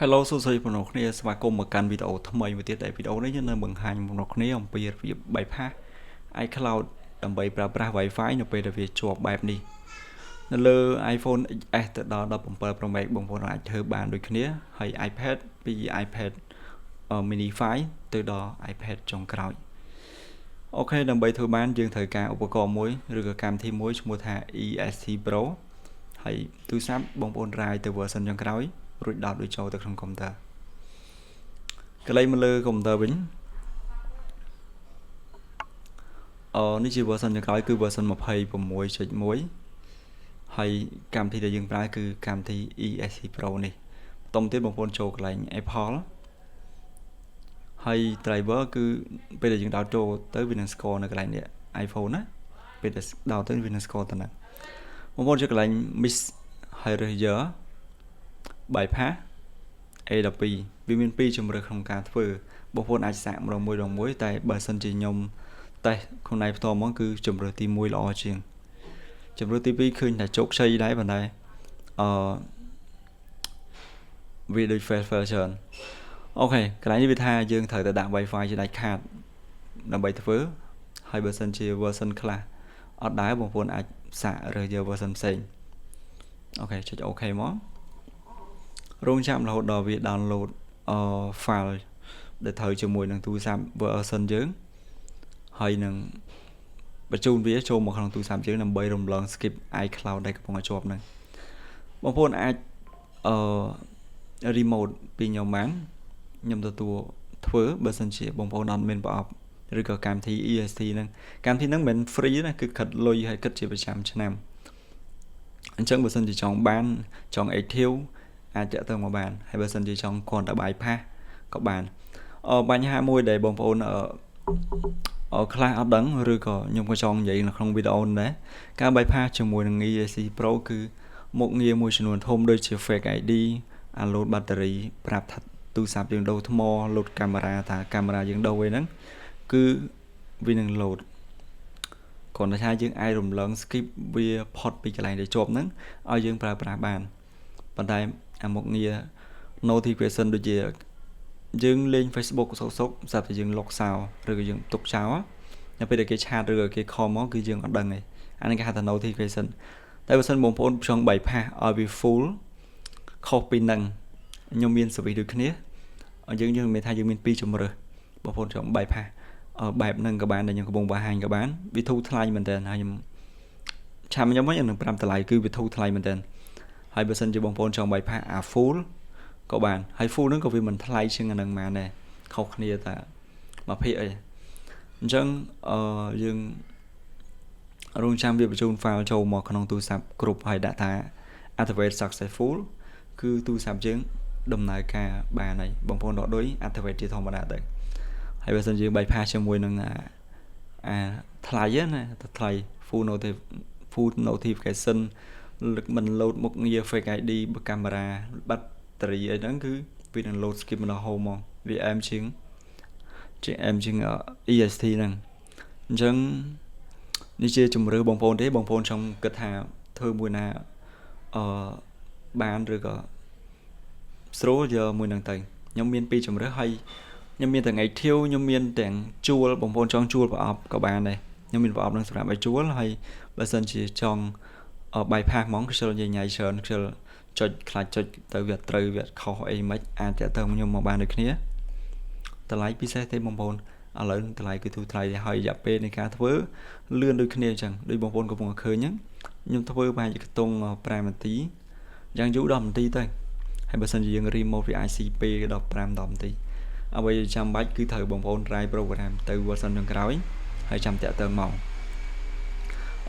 Hello សួស្តីបងប្អូនគ្នាស្វាគមន៍មកកាន់វីដេអូថ្មីមួយទៀតដែលវីដេអូនេះយើងនៅបង្ហាញបងប្អូនគ្នាអំពីរបៀប bypass iCloud ដើម្បីប្រើប្រាស់ Wi-Fi នៅពេលដែលវាជាប់បែបនេះនៅលើ iPhone XS ទៅដល់17 Pro Max បងប្អូនអាចធ្វើបានដូចគ្នាហើយ iPad ពី iPad mini 5ទៅដល់ iPad ចុងក្រោយអូខេដើម្បីធ្វើបានយើងត្រូវការឧបករណ៍មួយឬក៏កម្មវិធីមួយឈ្មោះថា ESC Pro ហើយទូរស័ព្ទបងប្អូនរាយទៅ version ចុងក្រោយរួចដោតដូចចូលទៅក្នុងកុំព្យូទ័រកន្លែងមកលើកុំព្យូទ័រវិញនេះជា version ចុងក្រោយគឺ version 26.1 ហើយកម្មវិធីដែលយើងប្រើគឺកម្មវិធី ESC Pro នេះបន្តទៀតបងប្អូនចូលកន្លែង Apple ហើយ driver គឺពេលដែលយើងដោតចូលទៅវានឹង score នៅកន្លែងនេះ iPhone ណាពេលដែលដោតទៅវានឹង score ទៅហ្នឹងបងប្អូនចូលកន្លែង Mix ហើយ Erasure bypass A12 វាមាន2ជម្រើសក្នុងការធ្វើបងប្អូនអាចសាកម្ដងមួយតែបើសិនជាខ្ញុំតេស្តខ្លួនឯងផ្ទាល់ហ្មងគឺជម្រើសទី1ល្អជាងជម្រើសទី2ឃើញតែជោគជ័យដែរប៉ុន្តែវាដូច fail ច្រើនអូខេកន្លែងនេះវាថាយើងត្រូវតែដាក់ Wi-Fi ជាដាច់ខាតដើម្បីធ្វើហើយបើសិនជា version ខ្លះអត់ដែរបងប្អូនអាចសាករើសយក version ផ្សេងអូខេចុច OK មករងចាំរហូតដល់វា download file ដែលត្រូវជាមួយនឹងទូរស័ព្ទ version យើងហើយនឹងបញ្ជូនវាចូលមកក្នុងទូរស័ព្ទយើងដើម្បីរំលង skip iCloud ដែលកំពុងតែជាប់ហ្នឹងបងប្អូនអាចremote ពីខ្ញុំបានខ្ញុំទទួលធ្វើបើសិនជាបងប្អូនអត់មានប្រអប់ឬក៏កម្មវិធី EST ហ្នឹងកម្មវិធីហ្នឹងមិនមែន free ណាគឺគិតលុយហើយគិតជាប្រចាំឆ្នាំអញ្ចឹងបើសិនជាចង់បានចង់ active អាចតាក់ទងមកបានហើយបើសិនជាចង់គ្រាន់តែ bypass ក៏បានបញ្ហាមួយដែលបងប្អូនខ្លះអត់ដឹងឬក៏ខ្ញុំក៏ចង់និយាយនៅក្នុងវីដេអូនេះដែរការ bypass ជាមួយនឹង ESC Pro គឺមុខងារមួយចំនួនធំដូចជា fake ID load battery ប្រាប់ថាទូរស័ព្ទយើងដូរថ្ម load កាមេរ៉ាថាកាមេរ៉ាយើងដូរអីហ្នឹងគឺវានឹង load គ្រាន់តែថាយើងអាចរំលង skip វាផុតពីកន្លែងដែលជាប់ហ្នឹងឲ្យយើងប្រើប្រាស់បានប៉ុន្តែអាមុខងារ notification ដូចជាយើងលេង Facebook សុកស្រាប់តែយើងលុកសោឬក៏យើងទុកចោលដល់ពេលដែលគេឆាតឬក៏គេខមមកគឺយើងអត់ដឹងទេអានេះគេហៅថា notification តែបើសិនបងប្អូនចង់ bypass ឲ្យវា full ខុសពីនឹងខ្ញុំមាន service ដូចគ្នាយើងមានថាយើងមាន2ជម្រើសបងប្អូនចង់ bypass បែបហ្នឹងក៏បានដែលខ្ញុំកំពុងបង្ហាញក៏បានវាធូរថ្លៃមែនតើហើយខ្ញុំឆាំខ្ញុំហ្នឹង5តម្លៃគឺវាធូរថ្លៃមែនតើហើយបើសិនជាបងប្អូនចង់ bypass full ក៏បានហើយ full ហ្នឹងក៏វាមិនថ្លៃជាងអានឹងហ្មងដែរខុសគ្នាតែ20អីអញ្ចឹងយើងរងចាំវាបញ្ជូន file ចូលមកក្នុងទូរស័ព្ទគ្រប់ហើយដាក់ថា activate successful គឺទូរស័ព្ទយើងដំណើរការបានហើយបងប្អូនដកដូច activate ជាធម្មតាទៅហើយបើសិនយើង bypass ជាមួយនឹងថ្លៃណាថ្លៃ full notification មិន load មុខងារ fake ID កាមេរ៉ាបាត់តារីអីហ្នឹងគឺវានឹង load skip មកដល់ home មកវាអែមជាង EST ហ្នឹងអញ្ចឹងនេះជាជំរឿបងប្អូនទេបងប្អូនចង់គិតថាធ្វើមួយណាបានឬក៏ស្រួលយកមួយហ្នឹងទៅខ្ញុំមាន2ជំរឿហើយខ្ញុំមានទាំង active ខ្ញុំមានទាំងជួលបងប្អូនចង់ជួលប្រអប់ក៏បានដែរខ្ញុំមានប្រអប់ហ្នឹងសម្រាប់ឲ្យជួលហើយបើសិនជាចង់bypass ហ្មងខ្ជិលញញ៉ៃច្រើនខ្ជិលចុចខ្លាចចុចទៅវាត្រូវវាខុសអីមិនអាចតាក់ទងខ្ញុំមកបានដូចគ្នាតម្លៃពិសេសទេបងប្អូនឥឡូវតម្លៃគឺទូថ្លៃហើយរយៈពេលនៃការធ្វើលឿនដូចគ្នាអញ្ចឹងដូចបងប្អូនកំពុងឃើញអញ្ចឹងខ្ញុំធ្វើប្រហែលជាខ្ទង់5នាទីយ៉ាងយូរ10នាទីទៅហើយបើសិនជាយើង remote វាអាចស៊ីពេលដល់5-10នាទីអ្វីចាំបាច់គឺត្រូវបងប្អូន try program ទៅ version ចុងក្រោយហើយចាំតាក់ទងមក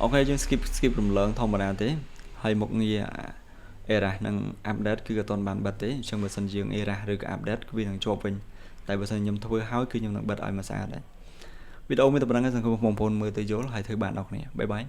អូខេយើង skip រំលងធម្មតាទេហើយមុខងារ error នឹង update គឺអត់ទាន់បានបិទទេអញ្ចឹងបើសិនយើង error ឬក៏ update គឺវានឹងជាប់វិញតែបើសិនខ្ញុំធ្វើហើយគឺខ្ញុំនឹងបិទឲ្យមកស្អាតដែរវីដេអូមានតែប៉ុណ្្នឹងឯងសង្ឃឹមបងប្អូនមើលទៅយល់ហើយធ្វើបានដល់គ្នាបាយបាយ